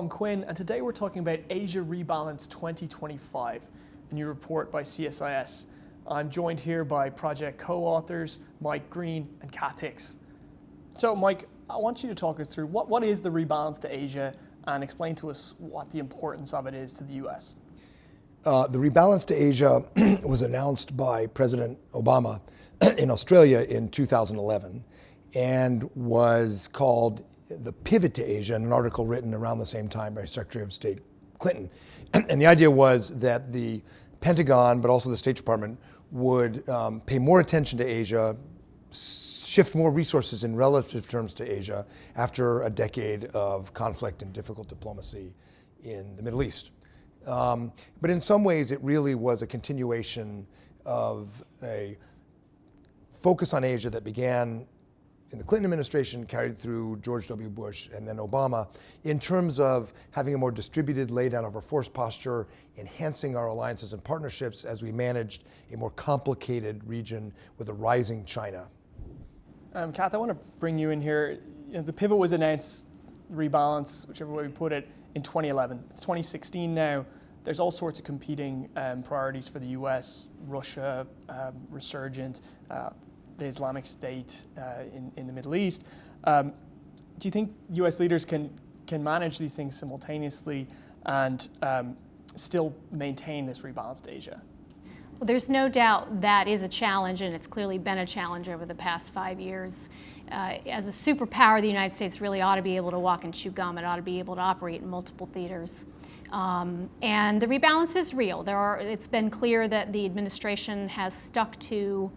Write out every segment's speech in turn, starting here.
I'm Quinn, and today we're talking about Asia Rebalance 2025, a new report by CSIS. I'm joined here by project co-authors Mike Green and Kath Hicks. So Mike, I want you to talk us through what is the Rebalance to Asia and explain to us what the importance of it is to the US. The Rebalance to Asia was announced by President Obama in Australia in 2011 and was called the Pivot to Asia in an article written around the same time by Secretary of State Clinton. And the idea was that the Pentagon, but also the State Department, would pay more attention to Asia, shift more resources in relative terms to Asia after a decade of conflict and difficult diplomacy in the Middle East. But in some ways, it really was a continuation of a focus on Asia that began in the Clinton administration, carried through George W. Bush and then Obama, in terms of having a more distributed laydown of our force posture, enhancing our alliances and partnerships as we managed a more complicated region with a rising China. Kath, I want to bring you in here. The pivot was announced, Rebalance, whichever way we put it, in 2011. It's 2016 now. There's all sorts of competing priorities for the US, Russia, resurgent, the Islamic State in the Middle East. Do you think US leaders can manage these things simultaneously and still maintain this rebalance to Asia? Well, there's no doubt that is a challenge, and it's clearly been a challenge over the past 5 years. As a superpower, the United States really ought to be able to walk and chew gum. It ought to be able to operate in multiple theaters. And the rebalance is real. It's been clear that the administration has stuck to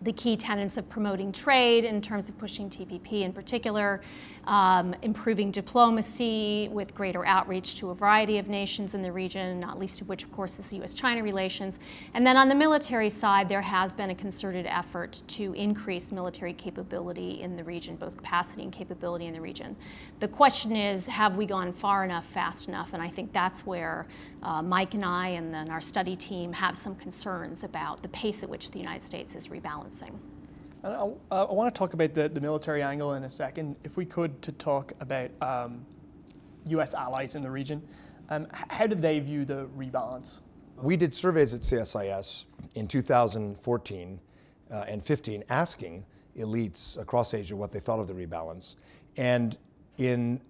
the key tenets of promoting trade in terms of pushing TPP in particular, improving diplomacy with greater outreach to a variety of nations in the region, not least of which, of course, is US-China relations. And then on the military side, there has been a concerted effort to increase military capability in the region, both capacity and capability in the region. The question is, have we gone far enough, fast enough? And I think that's where Mike and I and then our study team have some concerns about the pace at which the United States is rebalancing. I want to talk about the military angle in a second. If we could, to talk about US allies in the region. How did they view the rebalance? We did surveys at CSIS in 2014 and 15 asking elites across Asia what they thought of the rebalance. And in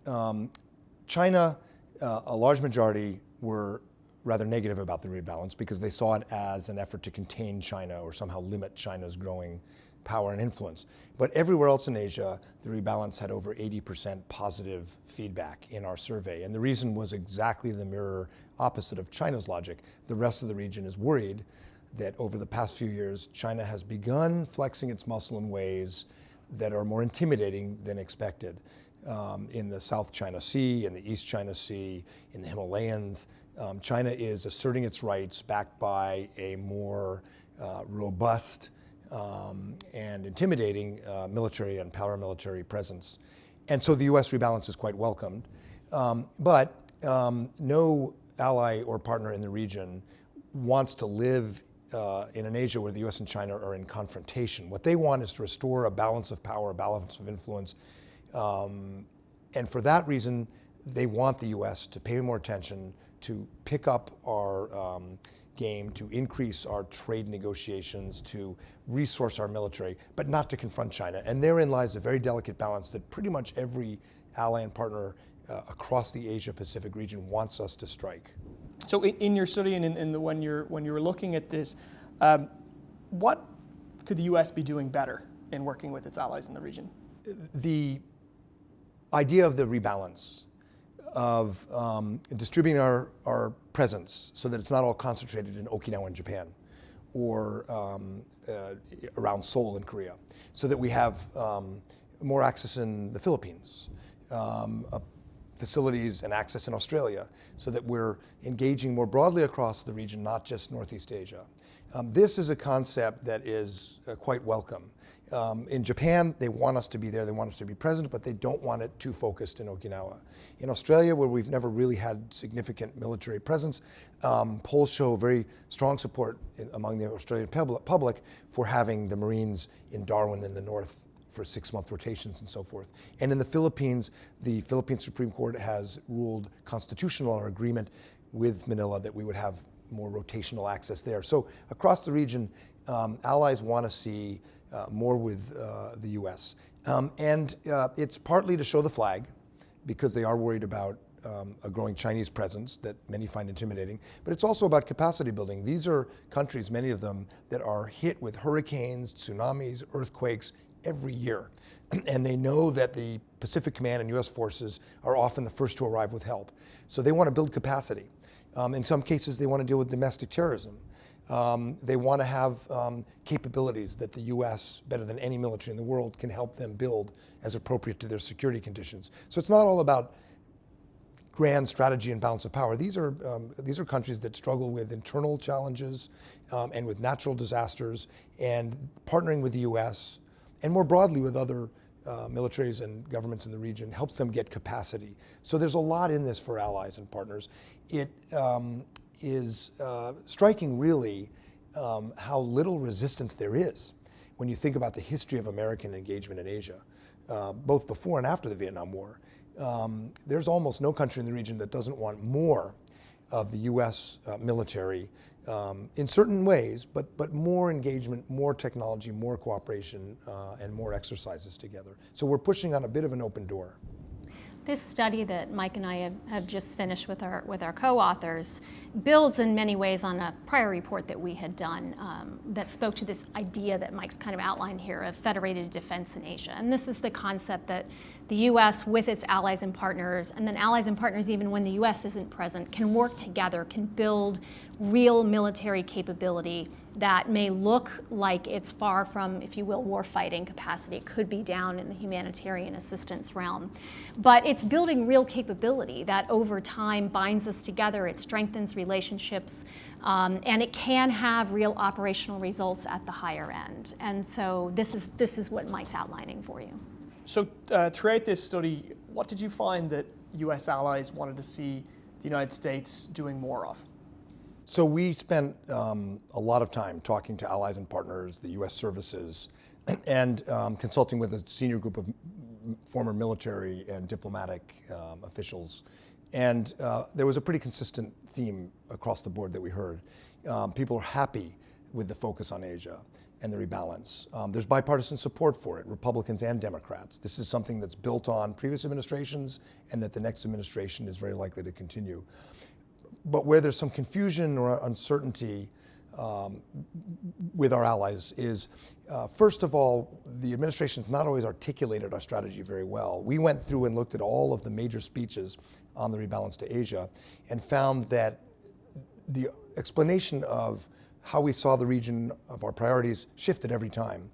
China, a large majority were rather negative about the rebalance because they saw it as an effort to contain China or somehow limit China's growing power and influence. But everywhere else in Asia, the rebalance had over 80% positive feedback in our survey. And the reason was exactly the mirror opposite of China's logic. The rest of the region is worried that over the past few years, China has begun flexing its muscle in ways that are more intimidating than expected. In the South China Sea, in the East China Sea, in the Himalayas, China is asserting its rights backed by a more robust and intimidating military and paramilitary presence. And so the US rebalance is quite welcomed. But no ally or partner in the region wants to live in an Asia where the US and China are in confrontation. What they want is to restore a balance of power, a balance of influence. And for that reason, they want the US to pay more attention, to pick up our game, to increase our trade negotiations, to resource our military, but not to confront China. And therein lies a very delicate balance that pretty much every ally and partner across the Asia-Pacific region wants us to strike. So in your study and when you were looking at this, what could the US be doing better in working with its allies in the region? The idea of the rebalance, of distributing our presence so that it's not all concentrated in Okinawa in Japan or around Seoul in Korea, so that we have more access in the Philippines, facilities and access in Australia, so that we're engaging more broadly across the region, not just Northeast Asia. This is a concept that is quite welcome. In Japan, they want us to be there, they want us to be present, but they don't want it too focused in Okinawa. In Australia, where we've never really had significant military presence, polls show very strong support among the Australian public for having the Marines in Darwin in the North for 6-month rotations and so forth. And in the Philippines Supreme Court has ruled constitutional our agreement with Manila that we would have more rotational access there. So across the region, allies want to see more with the U.S. And it's partly to show the flag, because they are worried about a growing Chinese presence that many find intimidating, but it's also about capacity building. These are countries, many of them, that are hit with hurricanes, tsunamis, earthquakes every year. And they know that the Pacific Command and U.S. forces are often the first to arrive with help. So they want to build capacity. In some cases, they want to deal with domestic terrorism. They want to have capabilities that the U.S., better than any military in the world, can help them build as appropriate to their security conditions. So it's not all about grand strategy and balance of power. These are countries that struggle with internal challenges and with natural disasters, and partnering with the U.S. and more broadly with other militaries and governments in the region helps them get capacity. So there's a lot in this for allies and partners. It is striking, really, how little resistance there is when you think about the history of American engagement in Asia, both before and after the Vietnam War. There's almost no country in the region that doesn't want more of the U.S. Military in certain ways, but more engagement, more technology, more cooperation, and more exercises together. So we're pushing on a bit of an open door. This study that Mike and I have just finished with our co-authors builds in many ways on a prior report that we had done that spoke to this idea that Mike's kind of outlined here of federated defense in Asia. And this is the concept that the U.S. with its allies and partners, and then allies and partners even when the U.S. isn't present, can work together, can build real military capability that may look like it's far from, if you will, war-fighting capacity. It could be down in the humanitarian assistance realm. But it's building real capability that over time binds us together, it strengthens relationships, and it can have real operational results at the higher end. And so this is what Mike's outlining for you. So throughout this study, what did you find that U.S. allies wanted to see the United States doing more of? So we spent a lot of time talking to allies and partners, the U.S. services, and consulting with a senior group of former military and diplomatic officials. And there was a pretty consistent theme across the board that we heard. People are happy with the focus on Asia and the rebalance. There's bipartisan support for it, Republicans and Democrats. This is something that's built on previous administrations and that the next administration is very likely to continue. But where there's some confusion or uncertainty with our allies is, first of all, the administration's not always articulated our strategy very well. We went through and looked at all of the major speeches on the rebalance to Asia and found that the explanation of how we saw the region of our priorities shifted every time.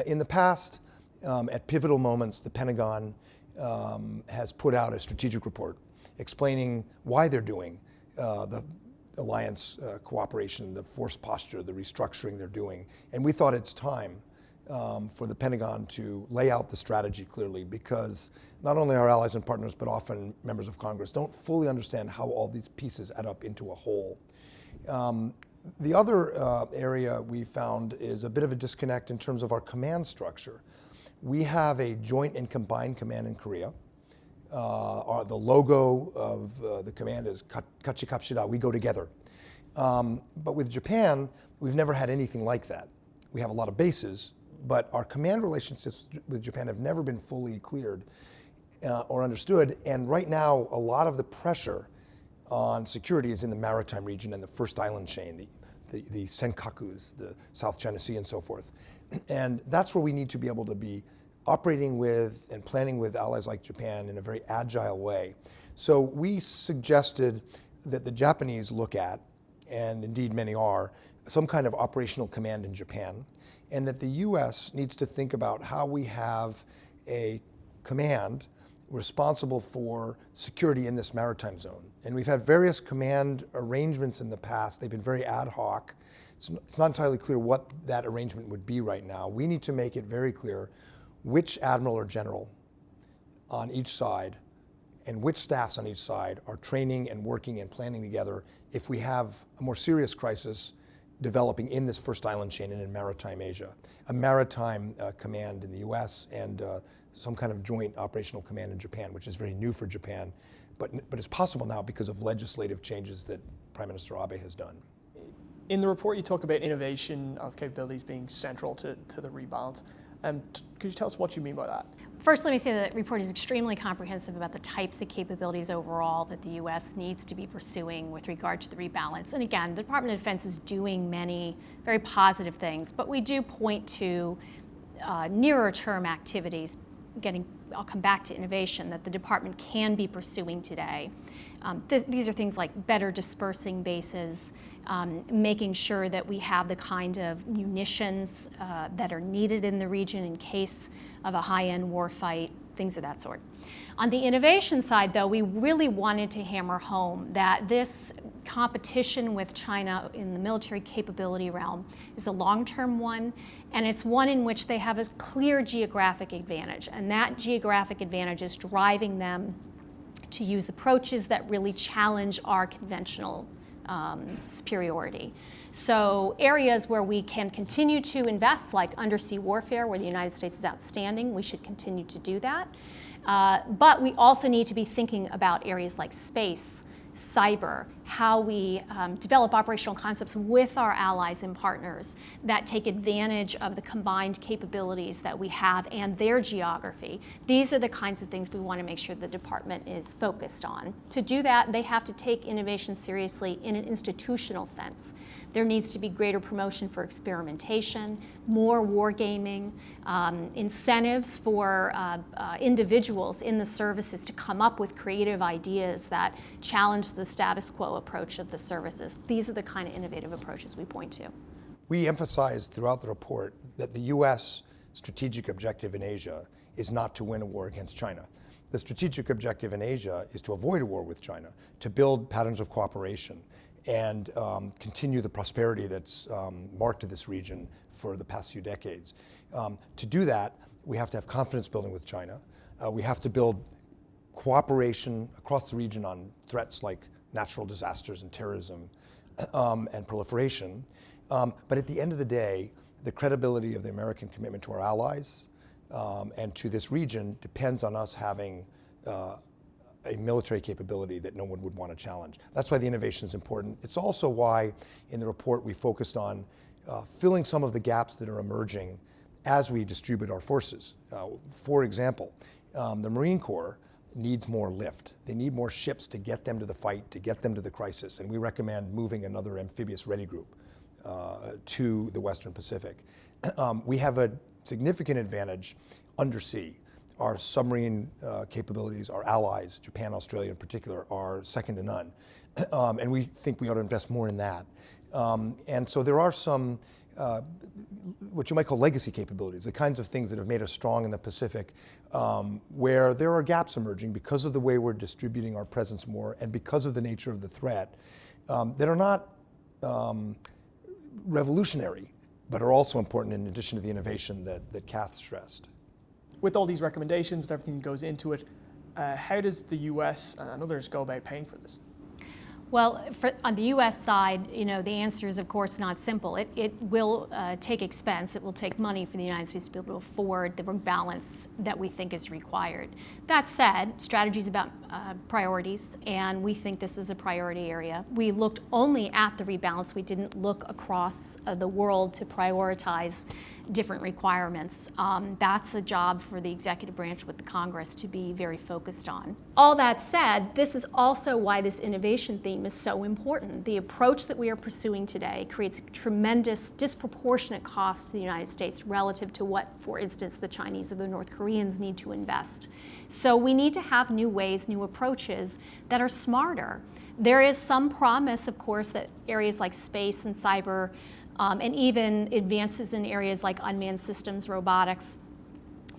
In the past, at pivotal moments, the Pentagon has put out a strategic report explaining why they're doing the alliance cooperation, the force posture, the restructuring they're doing. And we thought it's time for the Pentagon to lay out the strategy clearly, because not only our allies and partners, but often members of Congress don't fully understand how all these pieces add up into a whole. The other area we found is a bit of a disconnect in terms of our command structure. We have a joint and combined command in Korea. The logo of the command is Kachikapshida, we go together. But with Japan, we've never had anything like that. We have a lot of bases, but our command relationships with Japan have never been fully cleared or understood. And right now, a lot of the pressure on security is in the maritime region and the first island chain, the Senkakus, the South China Sea and so forth. And that's where we need to be able to be operating with and planning with allies like Japan in a very agile way. So we suggested that the Japanese look at, and indeed many are, some kind of operational command in Japan, and that the US needs to think about how we have a command responsible for security in this maritime zone. And we've had various command arrangements in the past. They've been very ad hoc. It's not entirely clear what that arrangement would be right now. We need to make it very clear which admiral or general on each side and which staffs on each side are training and working and planning together if we have a more serious crisis developing in this first island chain and in maritime Asia. A maritime command in the US and some kind of joint operational command in Japan, which is very new for Japan, but it's possible now because of legislative changes that Prime Minister Abe has done. In the report, you talk about innovation of capabilities being central to the rebalance. Could you tell us what you mean by that? First, let me say that the report is extremely comprehensive about the types of capabilities overall that the U.S. needs to be pursuing with regard to the rebalance. And again, the Department of Defense is doing many very positive things, but we do point to nearer term activities. I'll come back to innovation that the department can be pursuing today. These are things like better dispersing bases, making sure that we have the kind of munitions that are needed in the region in case of a high-end war fight, things of that sort. On the innovation side, though, we really wanted to hammer home that this competition with China in the military capability realm is a long-term one, and it's one in which they have a clear geographic advantage, and that geographic advantage is driving them to use approaches that really challenge our conventional superiority. So areas where we can continue to invest, like undersea warfare, where the United States is outstanding, we should continue to do that. But we also need to be thinking about areas like space, cyber, how we develop operational concepts with our allies and partners that take advantage of the combined capabilities that we have and their geography. These are the kinds of things we want to make sure the department is focused on. To do that, they have to take innovation seriously in an institutional sense. There needs to be greater promotion for experimentation, more wargaming, incentives for individuals in the services to come up with creative ideas that challenge the status quo approach of the services. These are the kind of innovative approaches we point to. We emphasized throughout the report that the U.S. strategic objective in Asia is not to win a war against China. The strategic objective in Asia is to avoid a war with China, to build patterns of cooperation, and continue the prosperity that's marked this region for the past few decades. To do that, we have to have confidence building with China. We have to build cooperation across the region on threats like natural disasters and terrorism and proliferation. But at the end of the day, the credibility of the American commitment to our allies and to this region depends on us having a military capability that no one would want to challenge. That's why the innovation is important. It's also why in the report we focused on filling some of the gaps that are emerging as we distribute our forces. For example, the Marine Corps needs more lift. They need more ships to get them to the fight, to get them to the crisis, and we recommend moving another amphibious ready group to the Western Pacific. We have a significant advantage undersea. Our submarine capabilities, our allies, Japan, Australia in particular, are second to none. And we think we ought to invest more in that. And so there are some, what you might call legacy capabilities, the kinds of things that have made us strong in the Pacific, where there are gaps emerging because of the way we're distributing our presence more and because of the nature of the threat, that are not revolutionary, but are also important in addition to the innovation that Kath stressed. With all these recommendations, with everything that goes into it, how does the U.S. and others go about paying for this? Well, on the U.S. side, the answer is, of course, not simple. It will take expense. It will take money for the United States to be able to afford the rebalance that we think is required. That said, strategy is about priorities, and we think this is a priority area. We looked only at the rebalance. We didn't look across the world to prioritize different requirements. That's a job for the executive branch with the Congress to be very focused on. All that said, this is also why this innovation theme is so important. The approach that we are pursuing today creates a tremendous disproportionate cost to the United States relative to what, for instance, the Chinese or the North Koreans need to invest. So we need to have new ways, new approaches that are smarter. There is some promise, of course, that areas like space and cyber and even advances in areas like unmanned systems, robotics,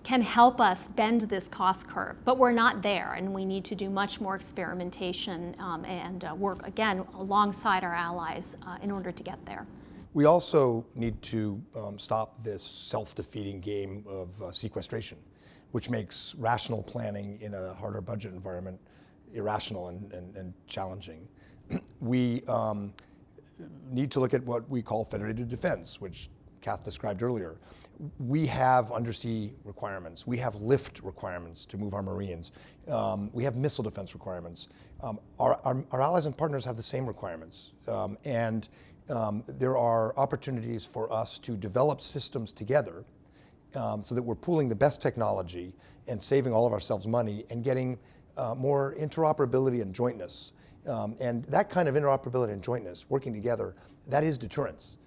can help us bend this cost curve. But we're not there, and we need to do much more experimentation and work, again, alongside our allies in order to get there. We also need to stop this self-defeating game of sequestration, which makes rational planning in a harder budget environment irrational and challenging. We need to look at what we call federated defense, which Kath described earlier. We have undersea requirements. We have lift requirements to move our Marines. We have missile defense requirements. Our allies and partners have the same requirements. There are opportunities for us to develop systems together so that we're pooling the best technology and saving all of ourselves money and getting more interoperability and jointness. And that kind of interoperability and jointness, working together, that is deterrence.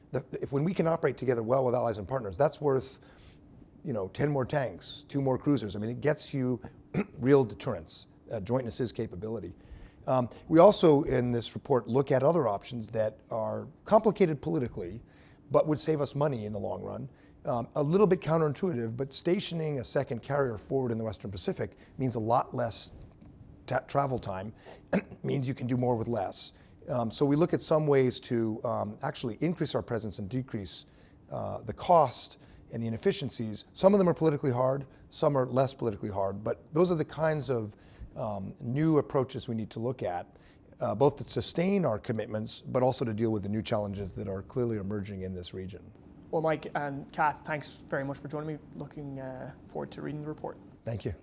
When we can operate together well with allies and partners, that's worth 10 more tanks, 2 more cruisers. I mean, it gets you real deterrence. Jointness is capability. We also, in this report, look at other options that are complicated politically, but would save us money in the long run. A little bit counterintuitive, but stationing a second carrier forward in the Western Pacific means a lot less travel time, means you can do more with less. So we look at some ways to actually increase our presence and decrease the cost and the inefficiencies. Some of them are politically hard, some are less politically hard, but those are the kinds of new approaches we need to look at, both to sustain our commitments, but also to deal with the new challenges that are clearly emerging in this region. Well, Mike and Kath, thanks very much for joining me. Looking forward to reading the report. Thank you.